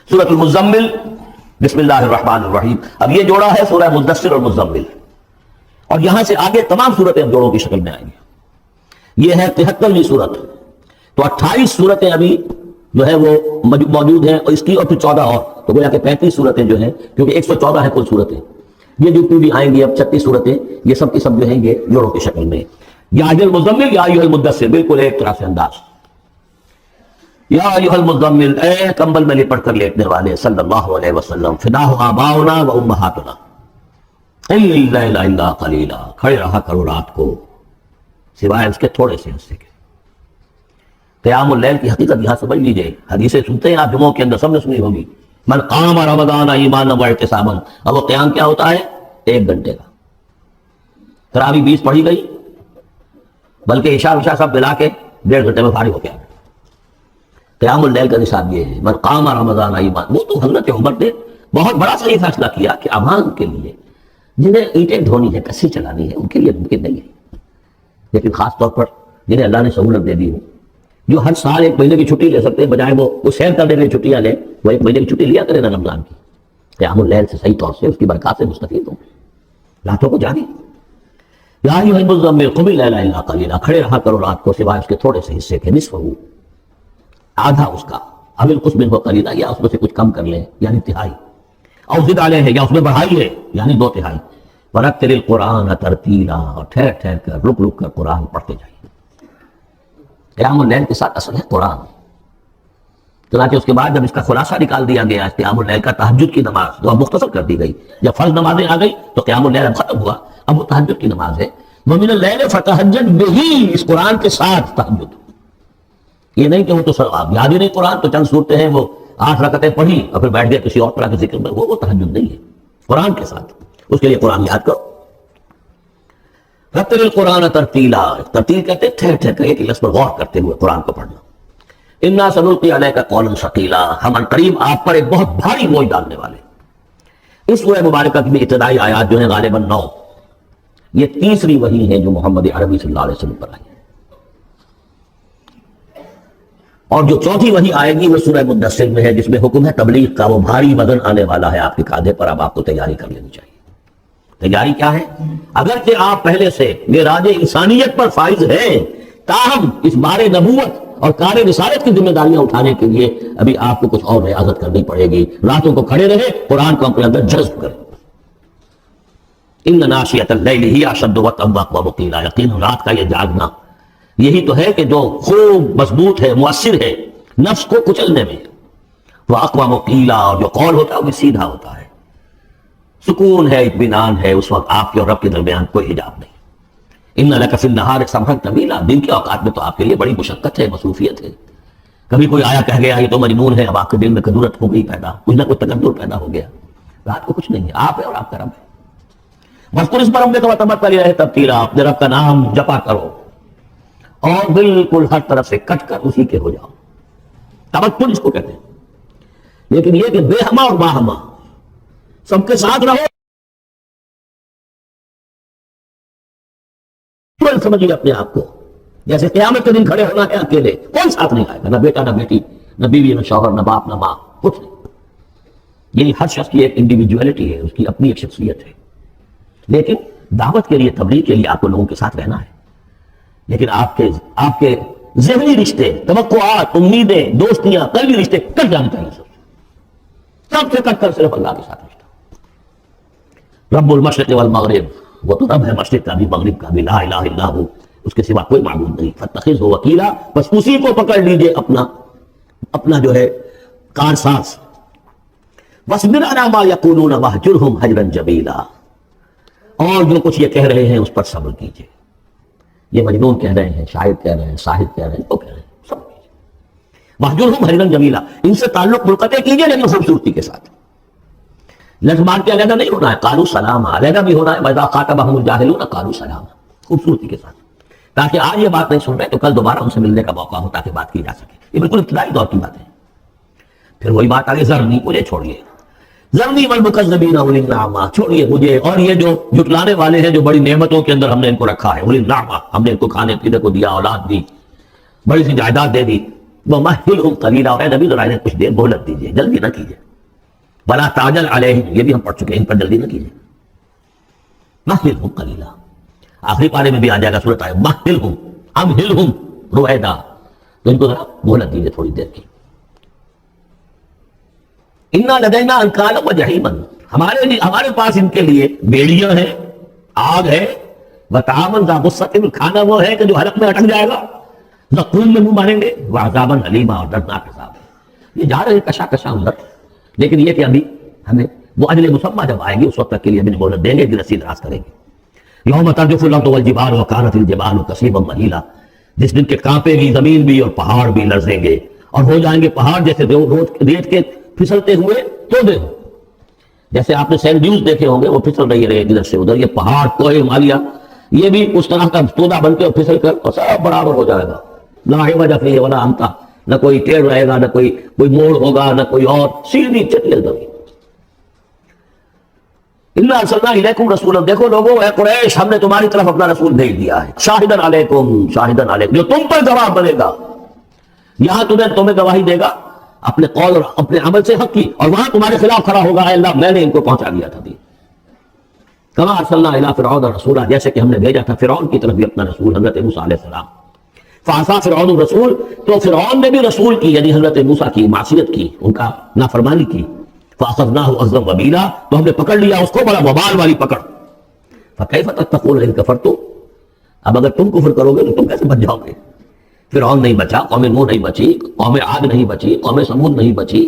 سورۃ المزمل، بسم اللہ الرحمن الرحیم. اب یہ جوڑا ہے سورہ مدثر اور مزمل، اور یہاں سے آگے تمام صورتیں جوڑوں کی شکل میں آئیں گی. یہ ہے 73ویں صورت. تو 28 صورتیں ابھی جو ہے وہ موجود ہیں، اور اس کی اور پھر 14 اور، تو گویا کہ 35 صورتیں جو ہیں، کیونکہ 114 ہے کل صورتیں. یہ جتنی بھی آئیں گی اب 36 صورتیں، یہ سب کی سب جو ہیں یہ جوڑوں کی شکل میں. یا ایھا المزمل یا ایھا المدثر، بالکل ایک طرح سے انداز. یا ایھا المزمل، اے کمبل میں لپٹ کر لیٹنے والے، صلی اللہ علیہ وسلم. فداہ آباؤنا و امہاتنا قم اللیل الا قلیلا، کھڑے رہا کرو رات کو سوائے اس کے تھوڑے سے حصے کے. قیام اللیل کی حقیقت یہاں سمجھ لیجئے. حدیثیں سنتے ہیں آپ جمعوں کے اندر، سب نے سنی ہوگی. من قام رمضان ایمانا واحتسابا، اب وہ قیام کیا ہوتا ہے؟ 1 گھنٹے کا. تراویح 20 پڑھی گئی، بلکہ عشاء سب ملا کے 1.5 گھنٹے میں فارغ ہو گیا. قیام اللیل کا نصاب یہ ہے. من قام رمضان ایمان، وہ تو حضرت عمر نے بہت بڑا صحیح فیصلہ کیا کہ عوام کے لیے جنہیں اینٹیں دھونی ہے، کسی چلانی ہے، ان کے لیے ممکن نہیں ہے. لیکن خاص طور پر جنہیں اللہ نے سہولت دے دی ہو، جو ہر سال 1 مہینے کی چھٹی لے سکتے ہیں، بجائے وہ سیر کرنے کی چھٹیاں لیں، وہ 1 مہینے کی چھٹی لیا کرے نا رمضان کی. قیام اللیل سے صحیح طور سے اس کی برکات سے مستفید ہوں، راتوں کو جاگیں. یا ایھا المزمل قم اللیل الا قلیلا، کھڑے رہا کرو رات کو سوائے اس کے تھوڑے سے حصے کے. نصفہ، آدھا اس کا، او انقص منہ قلیلا، یا اس میں سے کچھ کم کر لیں یعنی تہائی. او زد علیہ، یا اس میں بڑھائی ہے یعنی 2/3. ورتل القرآن ترتیلا، اور ٹھہر ٹھہر کر رک رک کر قرآن پڑھتے جائیں. قیام اللیل کے ساتھ اصل ہے قرآن. چنانچہ اس کے بعد جب اس کا خلاصہ نکال دیا گیا قیام اللیل کا، تہجد کی نماز تو اب مختصر کر دی گئی. جب فرض نمازیں آ گئی تو قیام اللیل اب ختم ہوا، اب وہ تہجد کی نماز ہے. ومن اللیل فتہجد بہ، اس قرآن کے ساتھ تہجد. یہ نہیں کہ وہ تو اب یاد ہی نہیں قرآن، تو چند صورتیں ہیں وہ 8 رکعتیں پڑھی اور پھر بیٹھ گئے کسی اور طرح کے ذکر میں، وہ تہجد نہیں ہے. قرآن کے ساتھ اس کے لیے قرآن یاد کرو. رتل القرآن ترتیلا، ترتیل کہتے ہیں ٹھہر ٹھہر کر ایک لفظ پر غور کرتے ہوئے قرآن کو پڑھنا. انا سنلقی علیک قولا ثقیلا، ہم عنقریب آپ پر ایک بہت بھاری بوجھ ڈالنے والے. اس سورہ مبارکہ کی ابتدائی آیات جو ہیں غالباً 9، یہ تیسری وحی ہے جو محمد عربی صلی اللہ علیہ وسلم پر آئی ہے. اور جو چوتھی وحی آئے گی وہ سورہ مدثر میں ہے، جس میں حکم ہے تبلیغ کا. وہ بھاری وزن آنے والا ہے آپ کے کاندھے پر، اب آپ کو تیاری کر لینی چاہیے. تیاری کیا ہے؟ اگرچہ آپ پہلے سے معراج انسانیت پر فائز ہیں، تاہم اس بار نبوت اور کار رسالت کی ذمہ داریاں اٹھانے کے لیے ابھی آپ کو کچھ اور ریاضت کرنی پڑے گی. راتوں کو کھڑے رہے، قرآن کو اپنے اندر جذب کریں. ان ناشئۃ اللیل ہی اشد وطئا واقوم قیلا، یقین رات کا یہ جاگنا یہی تو ہے کہ جو خوب مضبوط ہے، مؤثر ہے نفس کو کچلنے میں. واقوم قیلا، اور جو قول ہوتا ہے وہ سیدھا ہوتا ہے. سکون ہے، اطمینان ہے، اس وقت آپ کے اور رب کے درمیان کوئی حجاب نہیں. ان لک فی النہار سبحا طویلا، دن کے اوقات میں تو آپ کے لیے بڑی مشقت ہے، مصروفیت ہے. کبھی کوئی آیا کہہ گیا یہ تو مجنون ہے، اب آپ کے دل میں ضرورت ہو گئی پیدا، کچھ نہ کچھ تکبر پیدا ہو گیا. رات کو کچھ نہیں ہے، آپ ہے اور آپ کا رب ہے. مذکور اس پر ہم نے تو تمتع رہے تبتیلا، اپنے رب کا نام جپا کرو اور بالکل ہر طرف سے کٹ کر اسی کے ہو جاؤ. تمتع اس کو کہتے ہیں. لیکن یہ کہ بے ہما اور باہما سب کے ساتھ رہو. سمجھیے اپنے آپ کو جیسے قیامت کے دن کھڑے ہونا ہے اکیلے، کون ساتھ نہیں آئے گا؟ نہ بیٹا نہ بیٹی، نہ بیوی نہ شوہر، نہ باپ نہ ماں، کچھ نہیں. یہی ہر شخص کی ایک انڈیویجویلٹی ہے، اس کی اپنی ایک شخصیت ہے. لیکن دعوت کے لیے، تبلیغ کے لیے آپ کو لوگوں کے ساتھ رہنا ہے. لیکن آپ کے ذہنی رشتے، توقعات، امیدیں، دوستیاں، قلبی رشتے کٹ جانے چاہیے. سب سے کٹ کر صرف اللہ کے ساتھ رشتہ. رب المشرق والمغرب، وہ تو رب ہے مشرق کا بھی مغرب کا بھی، لا الہ الا ہو، اس کے سوا کوئی معبود نہیں. فاتخذہ وکیلا، بس اسی کو پکڑ لیجئے اپنا جو ہے کارساز. واصبر علی ما یقولون واہجرہم ہجرا جمیلا، اور جو کچھ یہ کہہ رہے ہیں اس پر صبر کیجئے. یہ مجنون کہہ رہے ہیں، شاعر کہہ رہے ہیں، صاحب کہہ رہے ہیں، وہ کہہ رہے ہیں، صبر کیجئے. واہجرہم ہجرا جمیلا، ان سے تعلق منقطع کیجئے لیکن خوبصورتی کے ساتھ. لفظ مار کے علیحدہ نہیں ہونا ہے، قالوا سلاما علیحدہ بھی ہونا ہے، وَإِذَا خَاطَبَهُمُ الْجَاهِلُونَ قَالُوا سَلَامًا، خوبصورتی کے ساتھ. تاکہ آج یہ بات نہیں سن رہے تو کل دوبارہ ان سے ملنے کا موقع ہو، تاکہ بات کی جا سکے. یہ بالکل ابتدائی دور کی بات ہے. پھر وہی بات آگے، ذرنی، مجھے چھوڑیے، ذرنی والمکذبین اولی النعمہ، چھوڑیے مجھے اور یہ جو جھٹلانے والے ہیں، جو بڑی نعمتوں کے اندر ہم نے ان کو رکھا ہے. اولی النعمہ، ہم نے ان کو کھانے پینے کو دیا، اولاد دی، بڑی سی جائیداد دے دی. وَمَهِّلْهُمْ قَلِيلًا، اے نبی ذرا انہیں کچھ دیر مہلت دیجیے، جلدی نہ کیجیے. وَلَا تَعْجَلْ عَلَيْهِمْ، یہ بھی ہم پڑھ چکے ہیں، ان پر جلدی نہ کیجیے. مَهِّلْهُمْ قَلِيلًا، آخری پارے میں بھی آ جائے گا سورۃ آیت مَهِّلْهُمْ أَمْهِلْهُمْ رُوَيْدًا، تو ان کو ذرا مہلت دیجیے تھوڑی دیر کی. اِنَّا لَدَيْنَا أَنْكَالًا وَجَحِيمًا، ہمارے پاس ان کے لیے بیڑیاں ہیں، آگ ہے. وَطَعَامًا ذَا غُصَّةٍ، کھانا وہ ہے کہ جو حلق میں اٹک جائے گا، زقوم میں منہ ماریں گے. وَعَذَابًا أَلِيمًا، اور دردناک عذاب ہے. یہ جا رہے ہیں کشا کشا اندر، لیکن یہ کہ ابھی ہمیں وہ اجل مسمى جب آئے گی اس وقت تک کے لیے بھی مہلت دیں گے کہ رسید راست کریں گے. یوم ترجف الارض والجبال وكانت الجبال كثيبا مهيلا، جس دن کے کانپے گی زمین بھی اور پہاڑ بھی لرزیں گے اور ہو جائیں گے پہاڑ جیسے ریت کے پھسلتے ہوئے تودے ہو. جیسے آپ نے سینڈ ڈیوز دیکھے ہوں گے وہ پھسل رہی ہے ادھر سے ادھر، یہ پہاڑ کوہ ہمالیہ یہ بھی اس طرح کا تودا بن کے اور پھسل کر اور سب برابر ہو جائے گا. لا عوج فیہ ولا امتا، نہ کوئی ٹیڑھ رہے گا، نہ کوئی موڑ ہوگا، نہ کوئی اور، سیدھی چٹل زمین. اِنَّا أَرْسَلْنَا إِلَيْكُمْ رَسُولًا، دیکھو لوگوں اے قریش، ہم نے تمہاری طرف اپنا رسول بھیج دیا ہے. شاہدًا علیکم، شاہدًا علیکم، جو تم پر گواہ بنے گا. یہاں تمہیں گواہی دے گا اپنے قول اور اپنے عمل سے حق کی، اور وہاں تمہارے خلاف کھڑا ہوگا اے اللہ میں نے ان کو پہنچا دیا تھا. کما ارسلنا الی فرعون رسولا، جیسے کہ ہم نے بھیجا تھا فرعون کی طرف بھی اپنا رسول حضرت موسیٰ علیہ السلام. فعصا فرعون الرسول، تو فرعون نے بھی رسول کی یعنی حضرت موسیٰ کی معصیت کی، ان کا نافرمانی کی. فاخذناہ اخذا وبیلا، تو ہم نے پکڑ لیا اس کو بڑا وبال والی پکڑ. فکیف تتقون ان کفرتم، اب اگر تم کفر کرو گے تو تم کیسے بچ جاؤ گے؟ فرعون نہیں بچا، قوم نوح نہیں بچی، قوم عاد نہیں بچی، قوم ثمود نہیں بچی،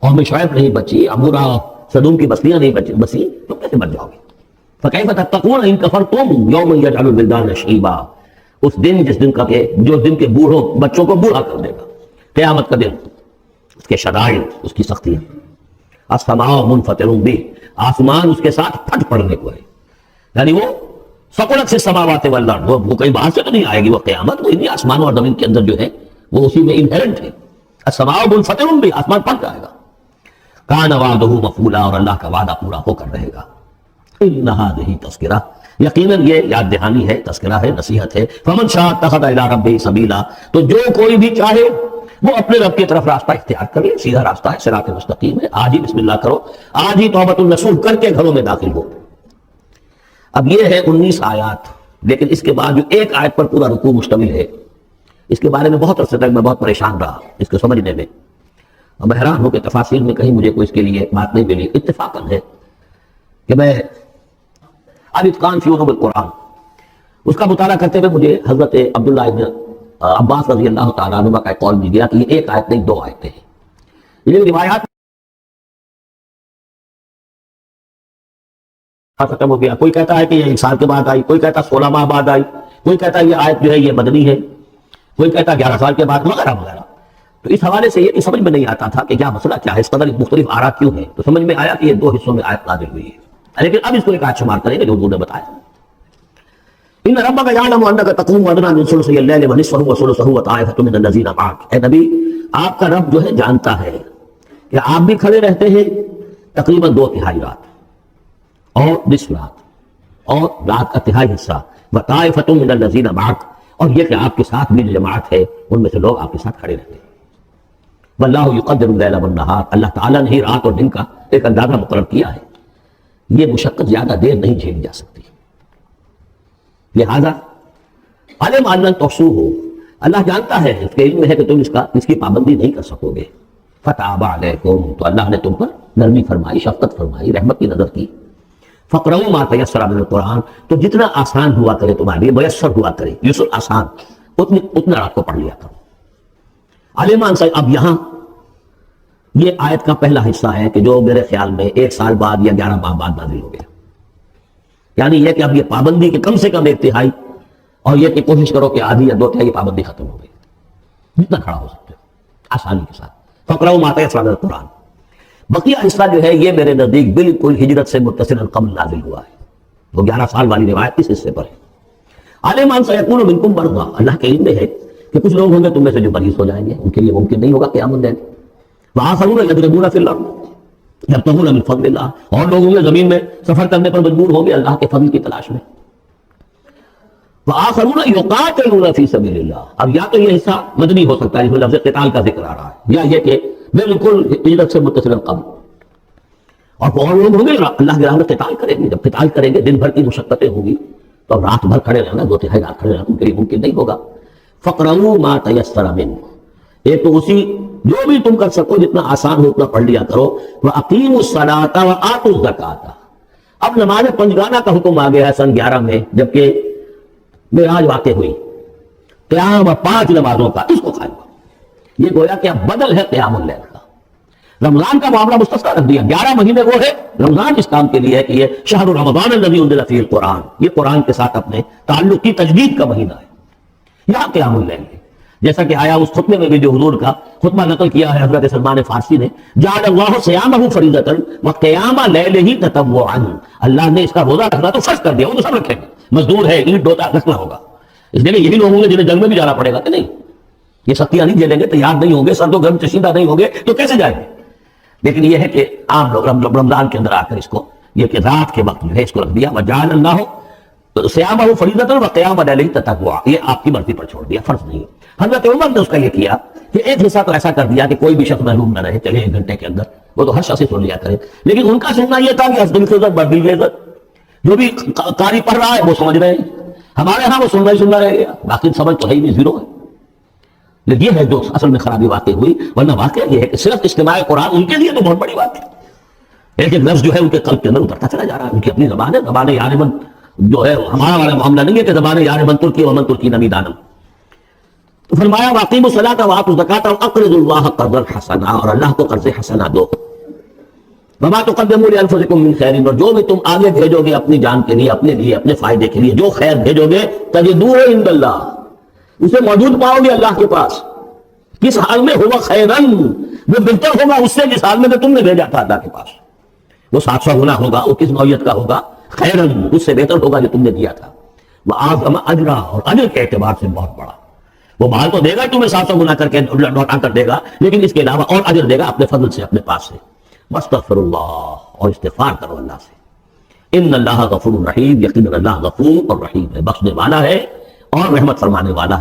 قوم شعیب نہیں بچی، عمورہ صدوم کی بستیاں نہیں بسی، تم کیسے بچ جاؤ گے؟ فکیف تتقون ان کفرتم یوم یجعل الولدان شیبا، اس دن جس دن کا کہ جو دن کے بوڑھوں بچوں کو بوڑھا کر دے گا، قیامت کا دن، اس کے شدائد، اس کی سختیاں. السماء منفطر بہ، آسمان اس کے ساتھ پھٹ پڑنے کو ہے، یعنی وہ ثقلت سے السماوات والارض، وہ کہیں باہر سے تو نہیں آئے گی وہ قیامت، وہ انہی آسمانوں اور زمین کے اندر جو ہے وہ اسی میں انہیرنٹ ہے. السماء منفطر بہ، آسمان پھٹ جائے گا. کان وعدہ مفعولا، اور اللہ کا وعدہ پورا ہو کر رہے گا. ان ھذہ تذکرہ، یقیناً یہ یاد دہانی ہے، تذکرہ ہے، نصیحت ہے. فمن شاء اتخذ الی ربہ سبیلا، تو جو کوئی بھی چاہے وہ اپنے رب کی طرف راستہ اختیار کرے، سیدھا راستہ ہے، صراط مستقیم ہے. آج ہی بسم اللہ کرو، آج ہی توبۃ النصوح کر کے گھروں میں داخل ہو. اب یہ ہے 19 آیات، لیکن اس کے بعد جو ایک آیت پر پورا رکوع مشتمل ہے، اس کے بارے میں بہت عرصے تک میں بہت پریشان رہا اس کو سمجھنے میں، اور میں حیران ہوں کہ تفاسیر میں کہیں مجھے کوئی اس کے لیے بات نہیں ملی. اتفاقاً ہے کہ میں الاتقان فی علوم القرآن اس کا مطالعہ کرتے ہوئے مجھے حضرت عبداللہ ابن عباس رضی اللہ تعالیٰ عنہ کا ایک قول مل گیا کہ یہ ایک آیت نہیں 2 آیتیں ہیں. یہ روایات ختم ہو گیا، کوئی کہتا ہے کہ یہ 1 سال کے بعد آئی، کوئی کہتا 16 ماہ بعد آئی، کوئی کہتا ہے یہ آیت جو ہے یہ مدنی ہے، کوئی کہتا 11 سال کے بعد، وغیرہ وغیرہ. تو اس حوالے سے یہ سمجھ میں نہیں آتا تھا کہ کیا مسئلہ کیا ہے، اس قدر مختلف آراء کیوں ہیں. تو سمجھ میں آیا کہ یہ 2 حصوں میں آیت نازل ہوئی ہے، لیکن اب اس کو ایک آیت شمار کریں گے جو حضور نے بتایا. ان ربک یعلم انک تقوم ادنی من ثلثی اللیل ونصفہ وثلثہ وطائفۃ من الذین معک، اے نبی آپ کا رب جو ہے جانتا ہے کہ آپ بھی کھڑے رہتے ہیں تقریباً 2/3 رات اور نصف رات اور رات کا تہائی حصہ، وطائفۃ من الذین معک، اور یہ کہ آپ کے ساتھ بھی جو جماعت ہے ان میں سے لوگ آپ کے ساتھ کھڑے رہتے ہیں. واللہ یقدر اللیل والنہار، اللہ تعالیٰ نے ہی رات اور دن کا ایک اندازہ مقرر کیا ہے. یہ مشقت زیادہ دیر نہیں جھیلی جا سکتی، لہذا علم ان تحصوہ، اللہ جانتا ہے، اس کے علم میں ہے کہ تم اس کی پابندی نہیں کر سکو گے. فتاب علیکم، تو اللہ نے تم پر نرمی فرمائی، شفقت فرمائی، رحمت کی نظر کی. فقرؤوا ما تیسر من القرآن، تو جتنا آسان ہوا کرے تمہارے لیے، میسر ہوا کرے، یسر آسان، اتنا رات کو پڑھ لیا کرو. علم ان، اب یہاں یہ آیت کا پہلا حصہ ہے کہ جو میرے خیال میں 1 سال بعد یا 11 ماہ بعد نازل ہو گیا. یعنی یہ کہ اب یہ پابندی کے کم سے کم 1/3، اور یہ کہ کوشش کرو کہ آدھی یا 2/3 پابندی ختم ہو گئی، جتنا کھڑا ہو سکتے ہو آسانی کے ساتھ. فقرؤوا ما تیسر من القرآن، بقیہ حصہ جو ہے یہ میرے نزدیک بالکل ہجرت سے متصل قبل نازل ہوا ہے. وہ 11 سال والی روایت اس حصے پر ہے. علم ان سیکون منکم مرضی، اللہ کے علم میں ہے کہ کچھ لوگ ہوں گے تم میں سے جو مریض ہو جائیں گے، ان کے لیے ممکن نہیں ہوگا قیام اللیل. وآخرون یضربون فی الارض یبتغون من فضل اللہ، اور لوگ ہوں گے زمین میں سفر کرنے پر مجبور ہوں گے اللہ کے فضل کی تلاش میں. وآخرون یقاتلون فی سبیل اللہ. اب یا تو یہ حصہ مدنی ہو سکتا ہے جس میں لفظ قتال کا ذکر آ رہا ہے، یا یہ کہ بالکل ہجرت سے متصل قبل. اور وہ لوگ ہوں گے اللہ کی راہ میں قتال کریں گے. جب قتال کریں گے دن بھر کی مشقتیں ہوں گی تو اب رات بھر کھڑے رہنا، 2 رات کھڑے رہنا ان کے لیے ممکن نہیں ہوگا. فقرؤوا ما تیسر منہ، ایک تو اسی جو بھی تم کر سکو جتنا آسان ہو اتنا پڑھ لیا کرو. وَأَقِیمُوا الصَّلَاةَ وَآتُوا الزَّکَاةَ. اب نماز پنجگانہ کا حکم آ گیا ہے سن 11 میں، جبکہ معراج واقع ہوئی. قیام اور 5 نمازوں کا اس کو قائم کرو. یہ گویا کہ اب بدل ہے قیام اللیل کا. رمضان کا معاملہ مستثنیٰ رکھ دیا. 11 مہینے وہ ہے، رمضان اس کام کے لیے ہے کہ یہ شہر رمضان الذی انزل فیہ القرآن، یہ قرآن کے ساتھ اپنے تعلق کی تجدید کا مہینہ ہے. یہاں قیام اللیل ہے، جیسا کہ آیا اس خطبے میں بھی جو حضور کا خطبہ نقل کیا ہے حضرت سلمان فارسی نے، جعل اللہ صیامہ فریضۃ وقیام لیلہ تطوعا. اللہ نے اس کا روزہ رکھنا تو فرض کر دیا، وہ تو سب رکھیں گے. مزدور ہے، اینٹ ڈوتا رکھنا ہوگا. اس لیے یہی لوگ ہوں گے جنہیں جنگ میں بھی جانا پڑے گا کہ نہیں، یہ سختیاں نہیں جھیلیں گے، تیار نہیں ہوں گے، سرد و گرم چشیدہ نہیں ہوں گے تو کیسے جائیں گے. لیکن یہ ہے کہ عام لوگ رمضان کے اندر آ کر اس کو یہ کہ رات کے وقت جو ہے اس کو رکھ دیا. وجعل اللہ صیامہ فریضۃ وقیام لیلہ تطوعا، یہ آپ کی مرضی پر چھوڑ دیا، فرض نہیں. حضرت عمر نے اس کا یہ کیا کہ ایک حصہ تو ایسا کر دیا کہ کوئی بھی شخص محروم نہ رہے، چلے 1 گھنٹے کے اندر وہ تو ہر شخص سن لیا کرے. لیکن ان کا سننا یہ تھا کہ افضل الفضل بردل عزت، جو بھی قاری پڑھ رہا ہے وہ سمجھ رہے ہیں. ہمارے ہاں وہ سننا رہ گیا، باقی سمجھ تو ہے ہی نہیں، زیرو ہے. لیکن یہ ہے جو اصل میں خرابی واقع ہوئی. ورنہ واقعہ یہ ہے کہ صرف اجتماع قرآن ان کے لیے تو بہت بڑی بات ہے. ایک ایک لفظ جو ہے ان کے قلب کے اندر اترتا چلا جا رہا ہے. ان کی اپنی زبان ہے، زبان یارمن جو ہے ہمارا والا معاملہ نہیں ہے کہ زبان یارمن ترکی ومن ترکی نمی دانم. تو فرمایا واقیموا الصلاۃ وآتوا الزکاۃ واقرضوا اللہ قرضا حسنا، اور اللہ کو قرض حسنا دو. وما تقدموا لانفسکم من خیر، اور جو بھی تم آگے بھیجو گے اپنی جان کے لیے، اپنے فائدے کے لیے، جو خیر بھیجو گے تجدوہ عند اللہ، اسے موجود پاؤ گے اللہ کے پاس. کس حال میں؟ ہوا خیرن، وہ بہتر ہوگا اس سے جس حال میں تم نے بھیجا تھا اللہ کے پاس. وہ 700 گنا ہوگا، وہ کس نوعیت کا ہوگا؟ خیرن، اس سے بہتر ہوگا جو تم نے دیا تھا. وَأَعْظَمَ أَجْرًا، اور اجر کے اعتبار سے بہت بڑا. وہ مال تو دے گا تمہیں 700 گنا کر کے لوٹا کر دے گا، لیکن اس کے علاوہ اور اجر دے گا اپنے فضل سے، اپنے پاس سے. واستغفر اللہ، اور استغفار کرو اللہ سے. ان اللہ غفور رحیم، یقینا اللہ غفور اور رحیم ہے، بخشنے والا ہے اور رحمت فرمانے والا ہے.